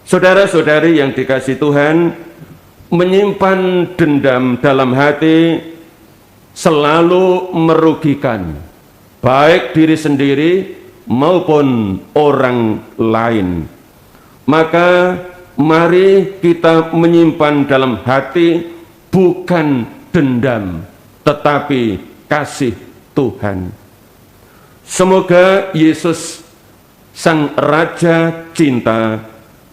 Saudara-saudari yang dikasihi Tuhan, menyimpan dendam dalam hati selalu merugikan, baik diri sendiri maupun orang lain. Maka mari kita menyimpan dalam hati bukan dendam, tetapi kasih Tuhan. Semoga Yesus, Sang Raja Cinta,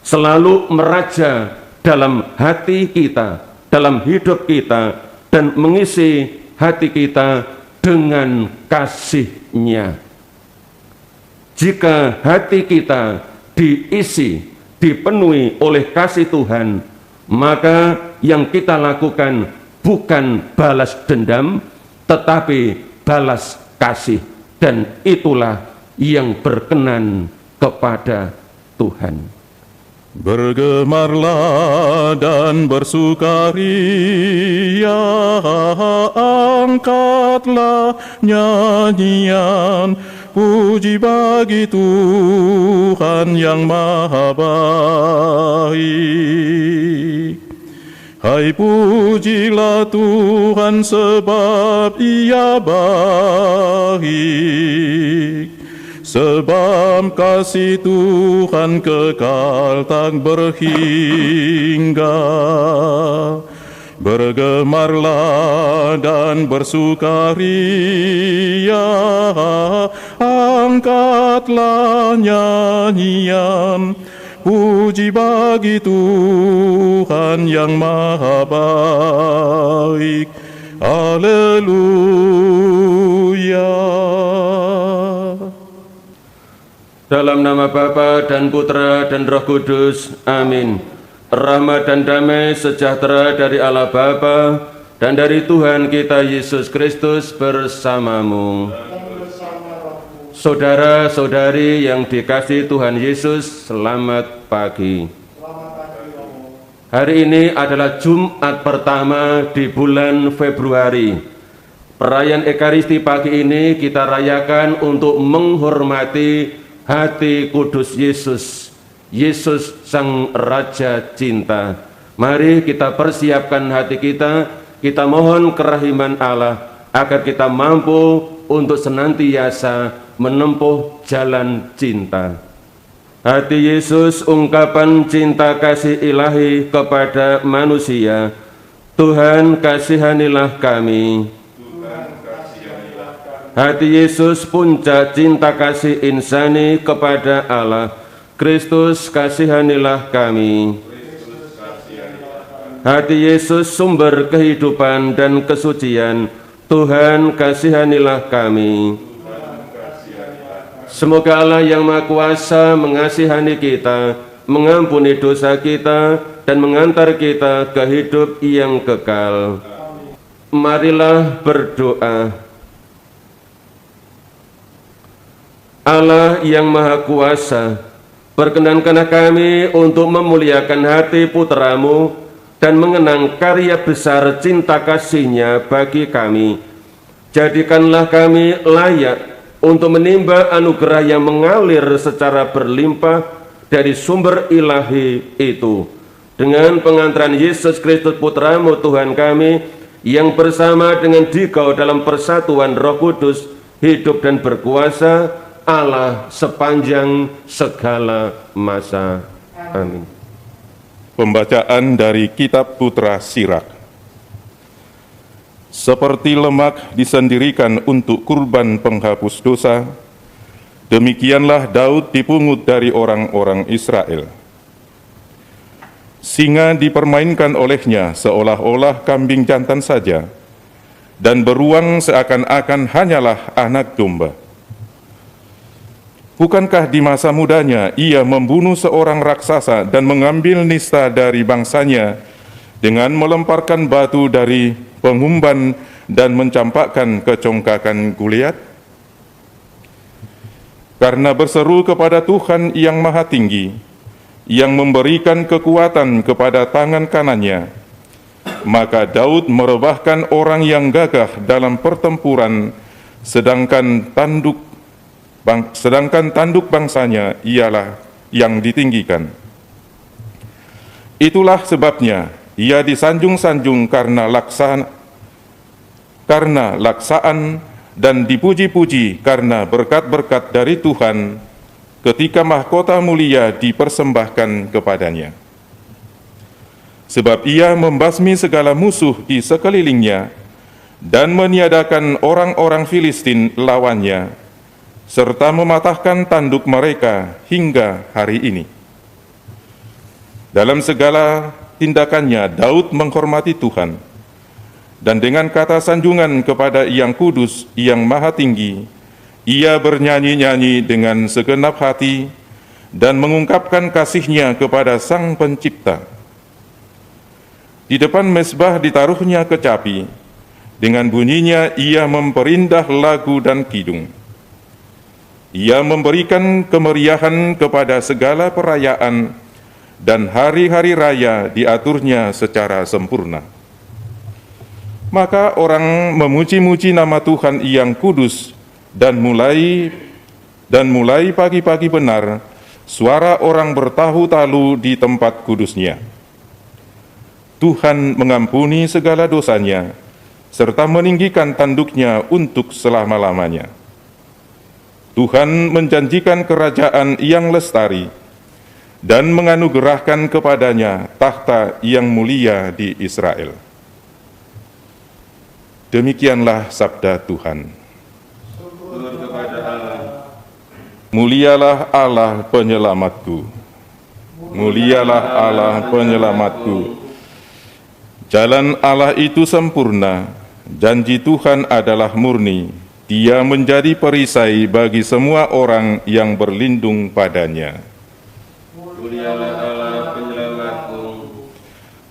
selalu meraja dalam hati kita, dalam hidup kita, dan mengisi hati kita dengan kasih-Nya. Jika hati kita dipenuhi oleh kasih Tuhan, maka yang kita lakukan bukan balas dendam, tetapi balas kasih, dan itulah yang berkenan kepada Tuhan. Bergemarlah dan bersukaria, angkatlah nyanyian puji bagi Tuhan yang Maha Baik. Hai, pujilah Tuhan sebab Ia baik, sebab kasih Tuhan kekal tak berhingga. Bergemarlah dan bersukaria, angkatlah nyanyian puji bagi Tuhan yang Maha Baik. Haleluya. Dalam nama Bapa dan Putra dan Roh Kudus, amin. Rahmat dan damai sejahtera dari Allah Bapa dan dari Tuhan kita Yesus Kristus bersamamu. Saudara-saudari yang dikasihi Tuhan Yesus, selamat pagi. Hari ini adalah Jumat pertama di bulan Februari. Perayaan Ekaristi pagi ini kita rayakan untuk menghormati hati kudus Yesus, Yesus Sang Raja Cinta. Mari kita persiapkan hati kita mohon kerahiman Allah agar kita mampu untuk senantiasa menempuh jalan cinta. Hati Yesus, ungkapan cinta kasih ilahi kepada manusia. Tuhan, kasihanilah kami. Hati Yesus, puncak cinta kasih insani kepada Allah. Kristus, kasihanilah kami. Hati Yesus, sumber kehidupan dan kesucian. Tuhan, kasihanilah kami. Semoga Allah yang Maha Kuasa mengasihani kita, mengampuni dosa kita, dan mengantar kita ke hidup yang kekal. Marilah berdoa. Allah yang Maha Kuasa, perkenankanlah kami untuk memuliakan hati putra-Mu dan mengenang karya besar cinta kasih-Nya bagi kami. Jadikanlah kami layak untuk menimba anugerah yang mengalir secara berlimpah dari sumber ilahi itu. Dengan pengantaran Yesus Kristus Putra-Mu Tuhan kami, yang bersama dengan Dikau dalam persatuan Roh Kudus, hidup dan berkuasa, Allah sepanjang segala masa. Amin. Pembacaan dari Kitab Putra Sirak. Seperti lemak disendirikan untuk kurban penghapus dosa, demikianlah Daud dipungut dari orang-orang Israel. Singa dipermainkan olehnya seolah-olah kambing jantan saja, dan beruang seakan-akan hanyalah anak domba. Bukankah di masa mudanya ia membunuh seorang raksasa dan mengambil nista dari bangsanya dengan melemparkan batu dari pengumban dan mencampakkan ke congkakan Goliat? Karena berseru kepada Tuhan yang Maha Tinggi, yang memberikan kekuatan kepada tangan kanannya, maka Daud merebahkan orang yang gagah dalam pertempuran, sedangkan tanduk bangsanya ialah yang ditinggikan. Itulah sebabnya ia disanjung-sanjung karena laksaan dan dipuji-puji karena berkat-berkat dari Tuhan ketika mahkota mulia dipersembahkan kepadanya. Sebab ia membasmi segala musuh di sekelilingnya dan meniadakan orang-orang Filistin lawannya, serta mematahkan tanduk mereka hingga hari ini. Dalam segala tindakannya, Daud menghormati Tuhan, dan dengan kata sanjungan kepada Yang Kudus, Yang Maha Tinggi, ia bernyanyi-nyanyi dengan segenap hati dan mengungkapkan kasihnya kepada Sang Pencipta. Di depan mezbah ditaruhnya kecapi, dengan bunyinya ia memperindah lagu dan kidung. Ia memberikan kemeriahan kepada segala perayaan, dan hari-hari raya diaturnya secara sempurna. Maka orang memuji-muji nama Tuhan yang kudus, dan mulai pagi-pagi benar, suara orang bertahu-talu di tempat kudusnya. Tuhan mengampuni segala dosanya, serta meninggikan tanduknya untuk selama-lamanya. Tuhan menjanjikan kerajaan yang lestari, dan menganugerahkan kepadanya tahta yang mulia di Israel. Demikianlah sabda Tuhan. Mulialah Allah penyelamatku. Mulialah Allah penyelamatku. Jalan Allah itu sempurna, janji Tuhan adalah murni. Dia menjadi perisai bagi semua orang yang berlindung padanya. Mulialah Allah penyelamatku.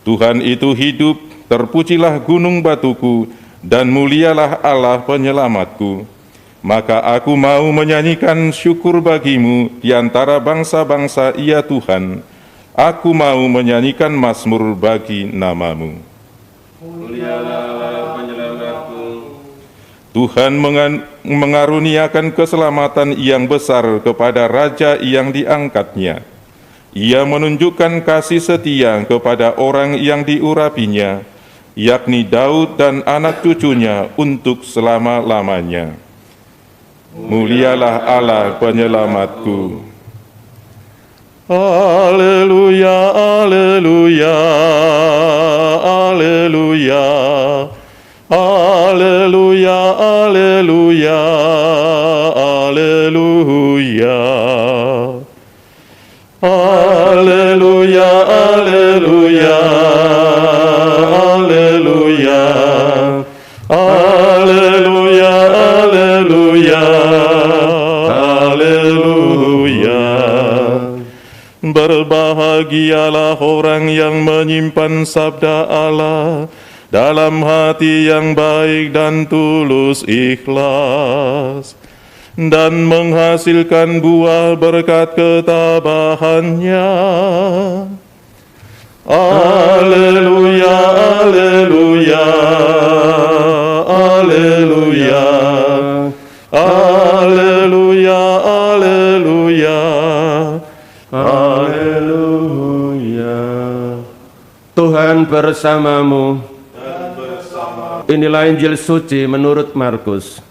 Tuhan itu hidup, terpujilah gunung batuku, dan mulialah Allah penyelamatku. Maka aku mau menyanyikan syukur bagimu di antara bangsa-bangsa, ya Tuhan. Aku mau menyanyikan mazmur bagi namamu. Mulialah Allah penyelamatku. Tuhan mengaruniakan keselamatan yang besar kepada raja yang diangkatnya. Ia menunjukkan kasih setia kepada orang yang diurapinya, yakni Daud dan anak cucunya untuk selama-lamanya. Mulialah Allah penyelamatku. Haleluya, haleluya, haleluya, haleluya, haleluya, haleluya. Haleluya, haleluya, haleluya, haleluya, haleluya, haleluya. Berbahagialah orang yang menyimpan sabda Allah dalam hati yang baik dan tulus ikhlas, dan menghasilkan buah berkat ketabahannya. Haleluya, haleluya, haleluya, haleluya, haleluya, haleluya. Tuhan bersamamu. Inilah Injil suci menurut Markus.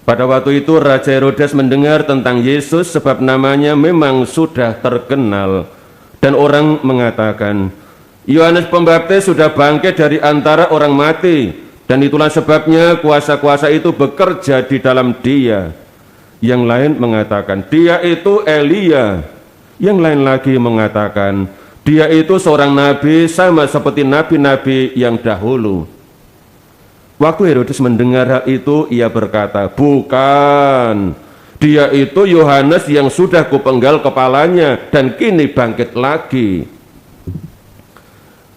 Pada waktu itu Raja Herodes mendengar tentang Yesus sebab namanya memang sudah terkenal, dan orang mengatakan, Yohanes Pembaptis sudah bangkit dari antara orang mati, dan itulah sebabnya kuasa-kuasa itu bekerja di dalam dia. Yang lain mengatakan, dia itu Elia. Yang lain lagi mengatakan, dia itu seorang nabi sama seperti nabi-nabi yang dahulu. Waktu Herodes mendengar hal itu, ia berkata, bukan, dia itu Yohanes yang sudah kupenggal kepalanya dan kini bangkit lagi.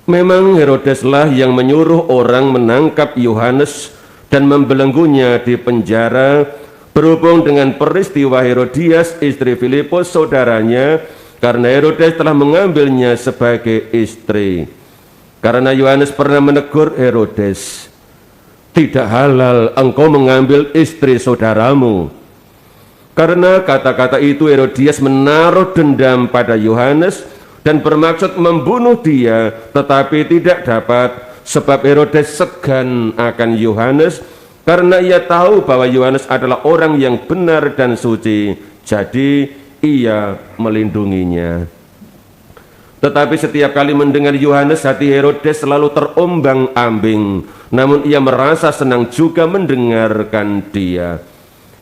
Memang Herodeslah yang menyuruh orang menangkap Yohanes dan membelenggunya di penjara berhubung dengan peristiwa Herodias istri Filipus saudaranya, karena Herodes telah mengambilnya sebagai istri. Karena Yohanes pernah menegur Herodes, tidak halal engkau mengambil istri saudaramu. Karena kata-kata itu Herodias menaruh dendam pada Yohanes dan bermaksud membunuh dia, tetapi tidak dapat, sebab Herodes segan akan Yohanes karena ia tahu bahwa Yohanes adalah orang yang benar dan suci, jadi ia melindunginya. Tetapi setiap kali mendengar Yohanes, hati Herodes selalu terombang-ambing, namun ia merasa senang juga mendengarkan dia.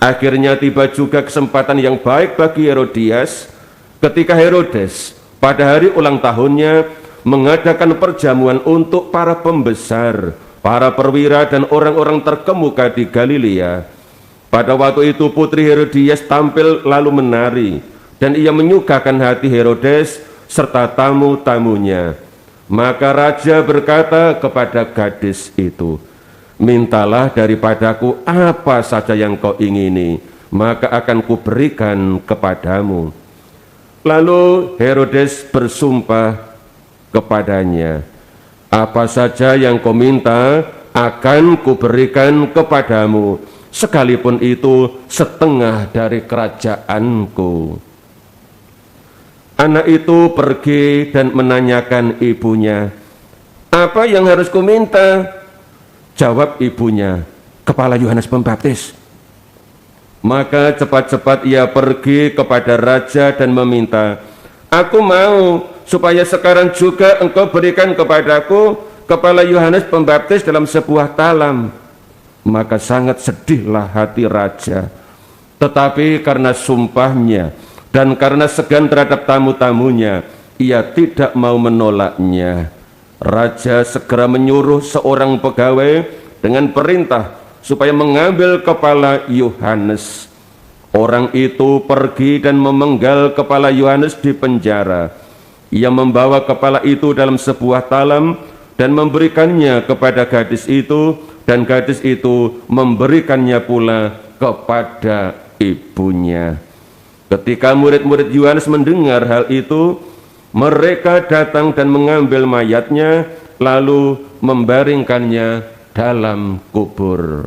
Akhirnya tiba juga kesempatan yang baik bagi Herodias ketika Herodes pada hari ulang tahunnya mengadakan perjamuan untuk para pembesar, para perwira dan orang-orang terkemuka di Galilea. Pada waktu itu putri Herodias tampil lalu menari, dan ia menyukakan hati Herodes serta tamu-tamunya. Maka raja berkata kepada gadis itu, "Mintalah daripadaku apa saja yang kau ingini, maka akan kuberikan kepadamu." Lalu Herodes bersumpah kepadanya, "Apa saja yang kau minta akan kuberikan kepadamu, sekalipun itu setengah dari kerajaanku." Anak itu pergi dan menanyakan ibunya, "Apa yang harus kuminta?" Jawab ibunya, "Kepala Yohanes Pembaptis." Maka cepat-cepat ia pergi kepada raja dan meminta, "Aku mau supaya sekarang juga engkau berikan kepadaku kepala Yohanes Pembaptis dalam sebuah talam." Maka sangat sedihlah hati raja, tetapi karena sumpahnya dan karena segan terhadap tamu-tamunya, ia tidak mau menolaknya. Raja segera menyuruh seorang pegawai dengan perintah supaya mengambil kepala Yohanes. Orang itu pergi dan memenggal kepala Yohanes di penjara. Ia membawa kepala itu dalam sebuah talam dan memberikannya kepada gadis itu, dan gadis itu memberikannya pula kepada ibunya. Ketika murid-murid Yohanes mendengar hal itu, mereka datang dan mengambil mayatnya, lalu membaringkannya dalam kubur.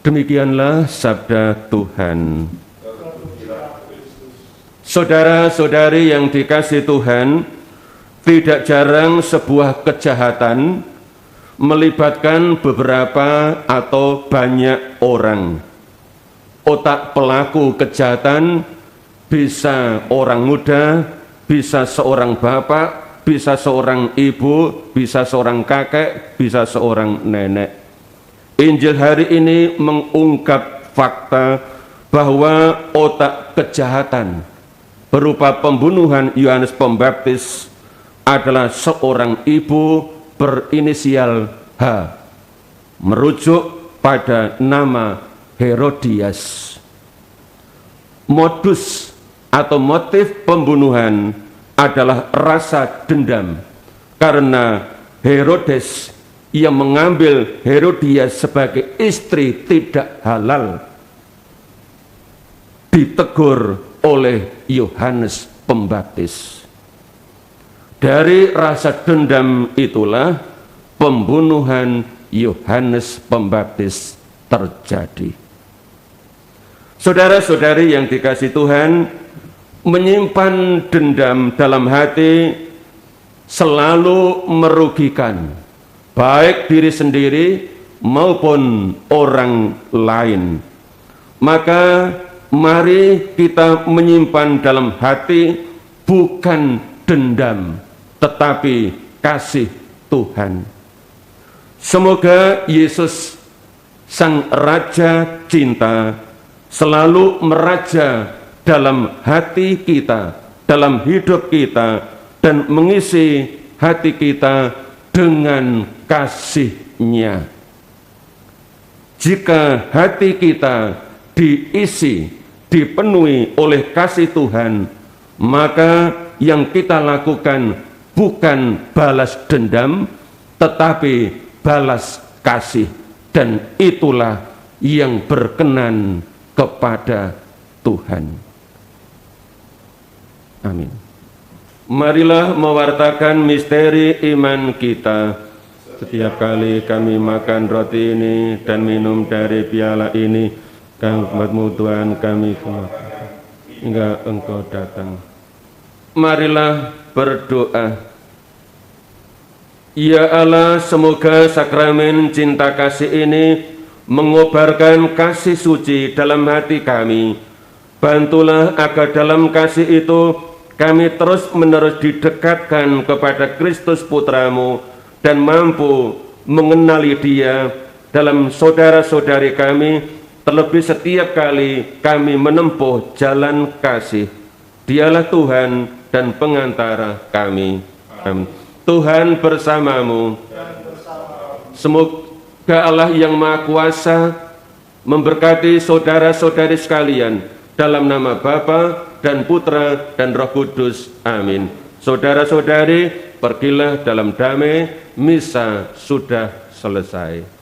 Demikianlah sabda Tuhan. Saudara-saudari yang dikasihi Tuhan, tidak jarang sebuah kejahatan melibatkan beberapa atau banyak orang. Otak pelaku kejahatan bisa orang muda, bisa seorang bapak, bisa seorang ibu, bisa seorang kakek, bisa seorang nenek. Injil hari ini mengungkap fakta bahwa otak kejahatan berupa pembunuhan Yohanes Pembaptis adalah seorang ibu berinisial H, merujuk pada nama Herodias. Modus atau motif pembunuhan adalah rasa dendam karena Herodes yang mengambil Herodias sebagai istri tidak halal ditegur oleh Yohanes Pembaptis. Dari rasa dendam itulah pembunuhan Yohanes Pembaptis terjadi. Saudara-saudari yang dikasihi Tuhan, menyimpan dendam dalam hati selalu merugikan baik diri sendiri maupun orang lain. Maka mari kita menyimpan dalam hati bukan dendam, tetapi kasih Tuhan. Semoga Yesus Sang Raja Cinta selalu meraja dalam hati kita, dalam hidup kita, dan mengisi hati kita dengan kasih-Nya. Jika hati kita diisi, dipenuhi oleh kasih Tuhan, maka yang kita lakukan bukan balas dendam, tetapi balas kasih, dan itulah yang berkenan kepada Tuhan. Amin. Marilah mewartakan misteri iman kita. Setiap kali kami makan roti ini dan minum dari piala ini, umat-Mu Tuhan kami hingga Engkau datang. Marilah berdoa. Ya Allah, semoga sakramen cinta kasih ini mengobarkan kasih suci dalam hati kami. Bantulah agar dalam kasih itu kami terus-menerus didekatkan kepada Kristus Putra-Mu dan mampu mengenali Dia dalam saudara-saudari kami, terlebih setiap kali kami menempuh jalan kasih. Dialah Tuhan dan pengantara kami. Amin. Tuhan bersamamu. Semoga Allah yang Maha Kuasa memberkati saudara-saudari sekalian dalam nama Bapa dan Putra dan Roh Kudus. Amin. Saudara-saudari, pergilah dalam damai, misa sudah selesai.